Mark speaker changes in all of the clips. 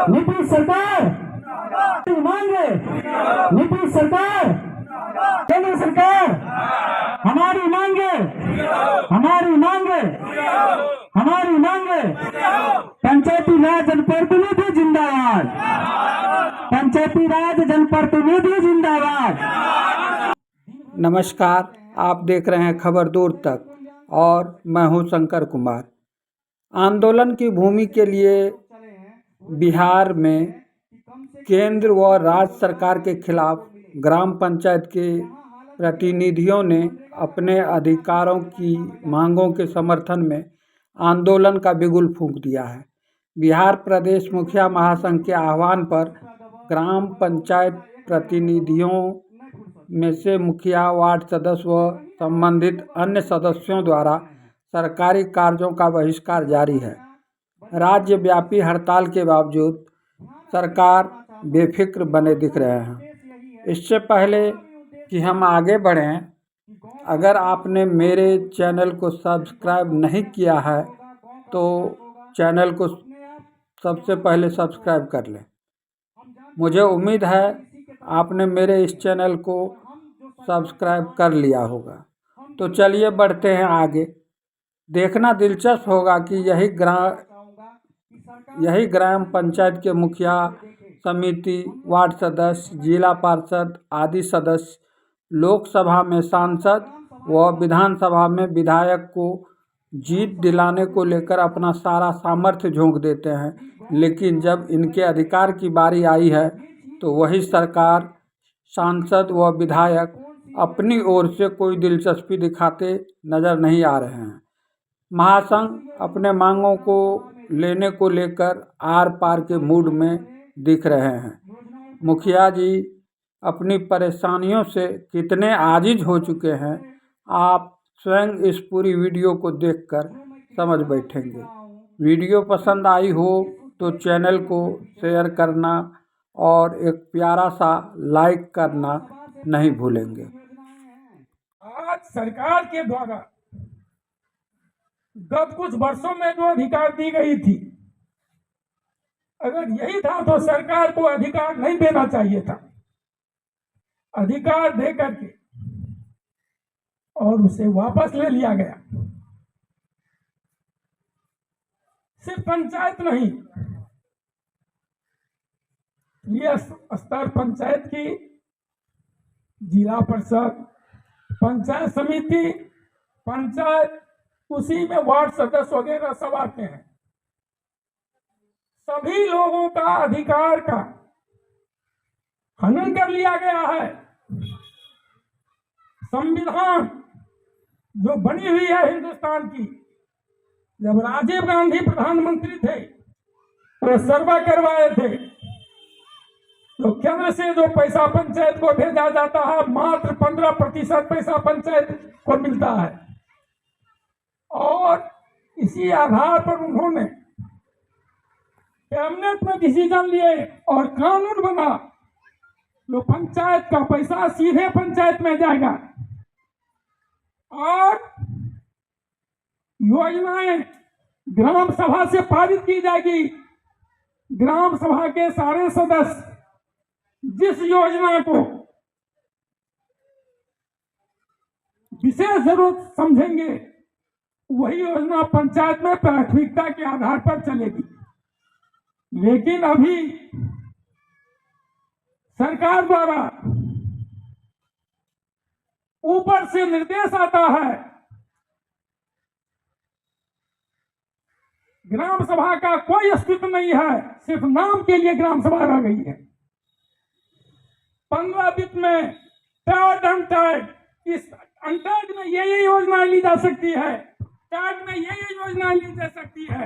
Speaker 1: नीतीश सरकार मांगे, नीतीश सरकार, केंद्र सरकार हमारी मांगे, हमारी मांगे, हमारी मांगे। पंचायती राज जनप्रतिनिधि जिंदाबाद, पंचायती राज जनप्रतिनिधि जिंदाबाद।
Speaker 2: नमस्कार, आप देख रहे हैं खबर दूर तक और मैं हूं शंकर कुमार। आंदोलन की भूमि के लिए बिहार में केंद्र व राज्य सरकार के खिलाफ ग्राम पंचायत के प्रतिनिधियों ने अपने अधिकारों की मांगों के समर्थन में आंदोलन का बिगुल फूंक दिया है। बिहार प्रदेश मुखिया महासंघ के आह्वान पर ग्राम पंचायत प्रतिनिधियों में से मुखिया, वार्ड सदस्य व संबंधित अन्य सदस्यों द्वारा सरकारी कार्यों का बहिष्कार जारी है। राज्यव्यापी हड़ताल के बावजूद सरकार बेफिक्र बने दिख रहे हैं। इससे पहले कि हम आगे बढ़ें, अगर आपने मेरे चैनल को सब्सक्राइब नहीं किया है तो चैनल को सबसे पहले सब्सक्राइब कर लें। मुझे उम्मीद है आपने मेरे इस चैनल को सब्सक्राइब कर लिया होगा। तो चलिए बढ़ते हैं आगे। देखना दिलचस्प होगा कि यही ग्राम पंचायत के मुखिया, समिति, वार्ड सदस्य, जिला पार्षद आदि सदस्य लोकसभा में सांसद व विधानसभा में विधायक को जीत दिलाने को लेकर अपना सारा सामर्थ्य झोंक देते हैं, लेकिन जब इनके अधिकार की बारी आई है तो वही सरकार, सांसद व विधायक अपनी ओर से कोई दिलचस्पी दिखाते नजर नहीं आ रहे हैं। महासंघ अपने मांगों को लेने को लेकर आर पार के मूड में दिख रहे हैं। मुखिया जी अपनी परेशानियों से कितने आजिज हो चुके हैं, आप स्वयं इस पूरी वीडियो को देखकर समझ बैठेंगे। वीडियो पसंद आई हो तो चैनल को शेयर करना और एक प्यारा सा लाइक करना नहीं भूलेंगे।
Speaker 3: आज सरकार के द्वारा गत कुछ वर्षों में जो अधिकार दी गई थी, अगर यही था तो सरकार को अधिकार नहीं देना चाहिए था। अधिकार दे करके और उसे वापस ले लिया गया। सिर्फ पंचायत नहीं, ये स्तर पंचायत की, जिला परिषद, पंचायत समिति, पंचायत, उसी में वार्ड सदस्य वगैरह सब आते हैं। सभी लोगों का अधिकार का हनन कर लिया गया है। संविधान जो बनी हुई है हिंदुस्तान की, जब राजीव गांधी प्रधानमंत्री थे वो सर्वे करवाए थे, तो केंद्र से जो पैसा पंचायत को भेजा जाता है मात्र 15% पैसा पंचायत को मिलता है। और इसी आधार पर उन्होंने कैबिनेट में डिसीजन लिए और कानून बना, जो पंचायत का पैसा सीधे पंचायत में जाएगा और योजनाएं ग्राम सभा से पारित की जाएगी। ग्राम सभा के सारे सदस्य जिस योजना को विशेष जरूरत समझेंगे वही योजना पंचायत में प्राथमिकता के आधार पर चलेगी। लेकिन अभी सरकार द्वारा ऊपर से निर्देश आता है, ग्राम सभा का कोई अस्तित्व नहीं है, सिर्फ नाम के लिए ग्राम सभा रह गई है। 15 वित्त में टैग अनटैग, इस अनटैग में ये योजना ली जा सकती है, टैग में ये योजना ली जा सकती है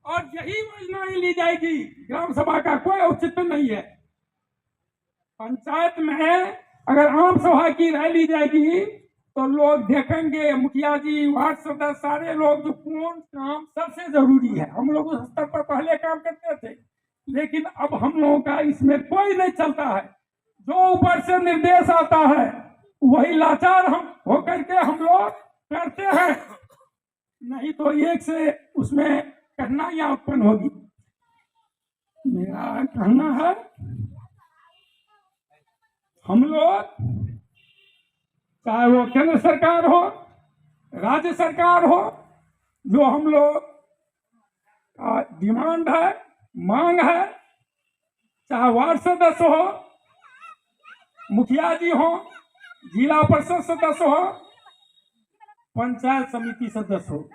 Speaker 3: और यही योजनाएं ली जाएगी। ग्राम सभा का कोई औचित्य नहीं है। पंचायत में अगर आम सभा की राय ली जाएगी तो लोग देखेंगे, मुखिया जी, वार्ड सदस्य, सारे लोग, जो कौन काम सबसे जरूरी है। हम लोग उस स्तर पर पहले काम करते थे, लेकिन अब हम लोगों का इसमें कोई नहीं चलता है। जो ऊपर से निर्देश आता है वही लाचार हम होकर के हम लोग करते हैं, नहीं तो एक से उसमें कठिनाइयां उत्पन्न होगी। मेरा कहना है हम लोग, चाहे वो केंद्र सरकार हो, राज्य सरकार हो, जो हम लोग का डिमांड है, मांग है, चाहे वार्ड सदस्य हो, मुखिया जी हो, जिला परिषद सदस्य हो, पंचायत समिति सदस्य हो,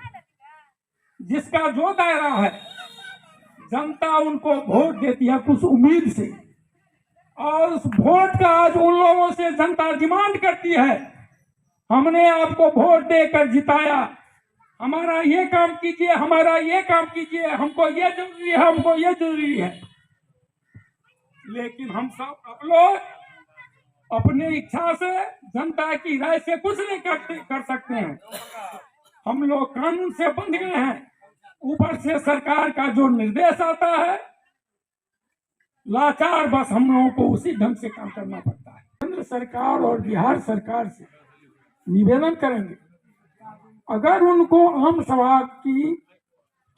Speaker 3: जिसका जो दायरा है, जनता उनको वोट देती है कुछ उम्मीद से, और उस वोट का आज उन लोगों से जनता डिमांड करती है, हमने आपको वोट देकर जिताया, हमारा ये काम कीजिए, हमारा ये काम कीजिए, हमको ये जरूरी है, हमको ये जरूरी है। लेकिन हम सब आप लोग अपने इच्छा से, जनता की राय से कुछ नहीं कर सकते हैं। हम लोग कानून से बंध गए हैं। ऊपर से सरकार का जो निर्देश आता है, लाचार बस हम लोगों को उसी ढंग से काम करना पड़ता है। केंद्र सरकार और बिहार सरकार से निवेदन करेंगे, अगर उनको आम सभा कि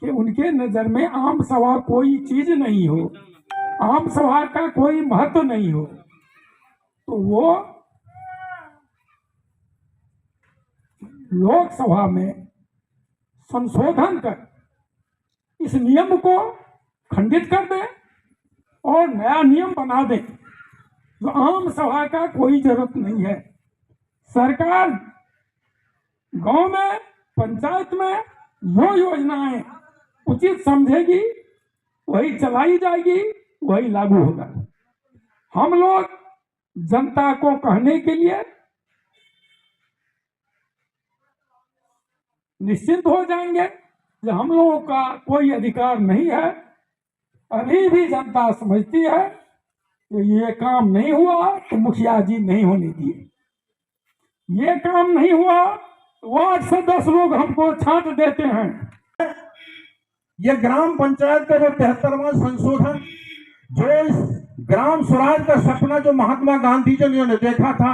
Speaker 3: उनके नजर में आम सभा कोई चीज नहीं हो, आम सभा का कोई महत्व नहीं हो, तो वो लोकसभा में संशोधन कर इस नियम को खंडित कर दे और नया नियम बना दे, जो आम सभा का कोई जरूरत नहीं है। सरकार गांव में, पंचायत में जो योजनाएं उचित समझेगी वही चलाई जाएगी, वही लागू होगा। हम लोग जनता को कहने के लिए निश्चिंत हो जाएंगे कि हम लोगों का कोई अधिकार नहीं है। अभी भी जनता समझती है कि ये काम नहीं हुआ तो मुखिया जी नहीं होने दिए, ये काम नहीं हुआ तो वार्ड से 10 लोग हमको छांट देते हैं।
Speaker 4: ये ग्राम पंचायत का जो 73वां संशोधन, जो इस ग्राम स्वराज का सपना जो महात्मा गांधी जी ने देखा था,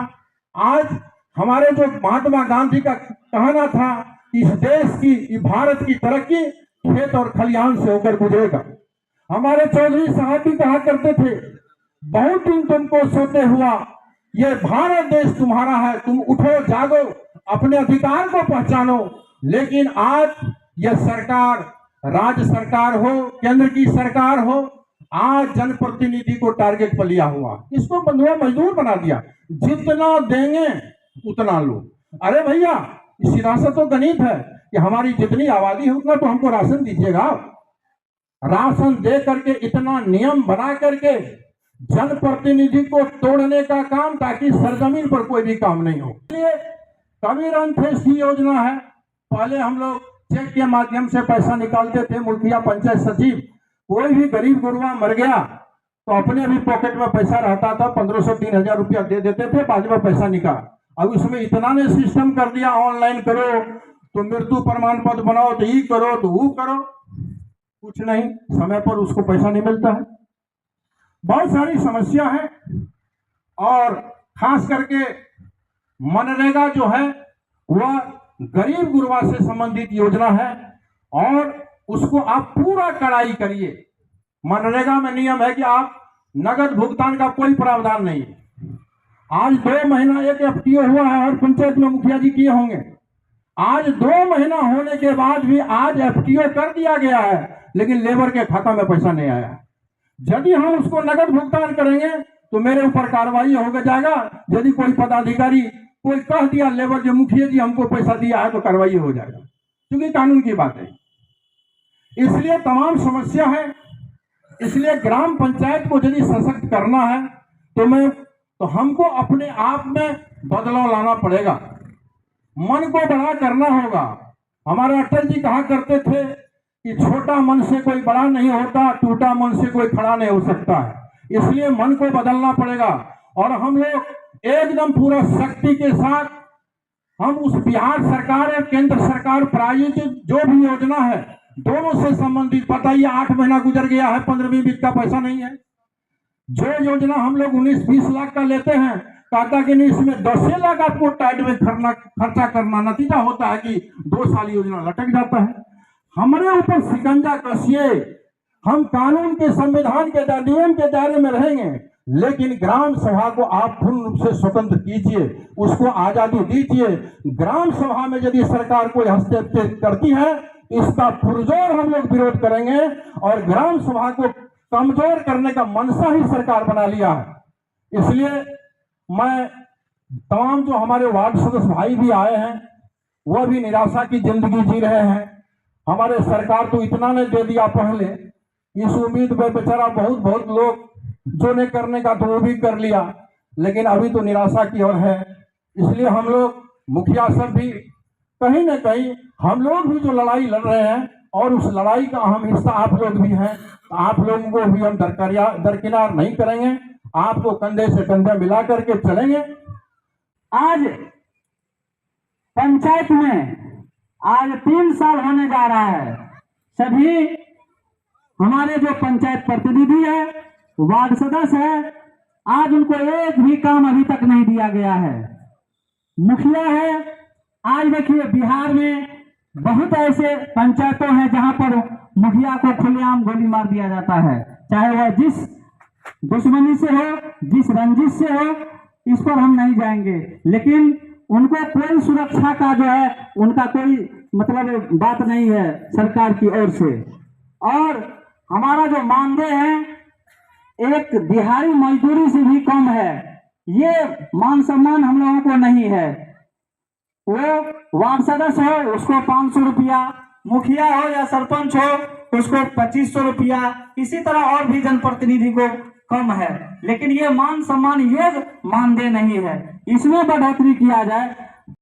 Speaker 4: आज हमारे जो महात्मा गांधी का कहना था, इस देश की, इस भारत की तरक्की खेत और खलिहान से होकर गुजरेगा। हमारे चौधरी साहब भी कहा करते थे, बहुत दिन तुमको सोते हुआ, ये भारत देश तुम्हारा है, तुम उठो जागो, अपने अधिकार को पहचानो। लेकिन आज यह सरकार, राज्य सरकार हो, केंद्र की सरकार हो, आज जनप्रतिनिधि को टारगेट पर लिया हुआ, इसको बंधुआ मजदूर बना दिया। जितना देंगे उतना लो। अरे भैया, सीधा सा तो गणित है कि हमारी जितनी आबादी है उतना तो हमको राशन दीजिएगा। राशन दे करके इतना नियम बना करके जनप्रतिनिधि को तोड़ने का काम, ताकि सरजमीन पर कोई भी काम नहीं हो। इसलिए कबीर अंत्येष्टि योजना है। पहले हम लोग चेक के माध्यम से पैसा निकालते थे, मुखिया, पंचायत सचिव, कोई भी गरीब गुरबा मर गया तो अपने भी पॉकेट में पैसा रहता था, 1500-3000 रुपया दे देते थे, बाद में पैसा निकाल। अब उसमें इतना ने सिस्टम कर दिया, ऑनलाइन करो तो मृत्यु प्रमाण पत्र बनाओ, तो ये करो तो वो करो, कुछ नहीं, समय पर उसको पैसा नहीं मिलता है। बहुत सारी समस्या है। और खास करके मनरेगा जो है वह गरीब गुरबा से संबंधित योजना है, और उसको आप पूरा कड़ाई करिए। मनरेगा में नियम है कि आप नगद भुगतान का कोई प्रावधान नहीं है। आज 2 महीना एक एफटीओ हुआ है, हर पंचायत में मुखिया जी किए होंगे। आज 2 महीना होने के बाद भी आज एफटीओ कर दिया गया है, लेकिन लेबर के खाता में पैसा नहीं आया। यदि हम उसको नगद भुगतान करेंगे तो मेरे ऊपर कार्रवाई हो जाएगा। यदि कोई पदाधिकारी कोई कह दिया लेबर जो मुखिया जी हमको पैसा दिया है, तो कार्रवाई हो जाएगा, क्योंकि कानून की बात है। इसलिए तमाम समस्या है। इसलिए ग्राम पंचायत को यदि सशक्त करना है तो हमको अपने आप में बदलाव लाना पड़ेगा, मन को बड़ा करना होगा। हमारे अटल जी कहा करते थे कि छोटा मन से कोई बड़ा नहीं होता, टूटा मन से कोई खड़ा नहीं हो सकता है। इसलिए मन को बदलना पड़ेगा, और हम लोग एकदम पूरा शक्ति के साथ हम उस बिहार सरकार और केंद्र सरकार प्रायोजित जो भी योजना है, दोनों से संबंधित, पता ही 8 महीना गुजर गया है, 15वीं वित्त का पैसा नहीं है। जो योजना हम लोग 19-20 लाख का लेते हैं, कहता कि नहीं, इसमें 10 लाख आपको टाइट में खर्चा करना, नतीजा होता है कि 2 साल योजना लटक जाता है। हमारे ऊपर शिकंजा कसिए हम कानून के, संविधान के, नियम के दायरे में रहेंगे, लेकिन ग्राम सभा को आप पूर्ण रूप से स्वतंत्र कीजिए, उसको आजादी दीजिए। ग्राम सभा में यदि सरकार कोई हस्तक्षेप करती है, इसका पुरजोर हम लोग विरोध करेंगे। और ग्राम सभा को कमजोर करने का मनसा ही सरकार बना लिया है। इसलिए मैं तमाम जो हमारे वार्ड सदस्य भाई भी आए हैं, वह भी निराशा की जिंदगी जी रहे हैं। हमारे सरकार तो इतना ने दे दिया पहले, इस उम्मीद पर बेचारा बहुत लोग जो ने करने का तो वो भी कर लिया, लेकिन अभी तो निराशा की ओर है। इसलिए हम लोग मुखिया सब भी कहीं ना कहीं, हम लोग भी जो लड़ाई लड़ रहे हैं और उस लड़ाई का अहम हिस्सा आप लोग भी हैं, तो आप लोगों को भी हम दरकिनार नहीं करेंगे, आपको कंधे से कंधे मिला करके चलेंगे।
Speaker 1: आज पंचायत में आज 3 साल होने जा रहा है। सभी हमारे जो पंचायत प्रतिनिधि है, वार्ड सदस्य है, आज उनको एक भी काम अभी तक नहीं दिया गया है। मुखिया है, आज देखिए बिहार में बहुत ऐसे पंचायतों हैं जहां पर मुखिया को खुलेआम गोली मार दिया जाता है, चाहे वह जिस दुश्मनी से हो, जिस रंजिश से हो, इस पर हम नहीं जाएंगे, लेकिन उनको कोई सुरक्षा का जो है उनका कोई मतलब बात नहीं है सरकार की ओर से। और हमारा जो मानदेय है एक दिहाड़ी मजदूरी से भी कम है। ये मान सम्मान हम लोगों को नहीं है। वो वार्ड सदस्य हो उसको 500 रुपया, मुखिया हो या सरपंच हो उसको 2500 रुपया, इसी तरह और भी जनप्रतिनिधि को कम है, लेकिन ये मान सम्मान योग्य मानदेय नहीं है। इसमें बढ़ोतरी किया जाए।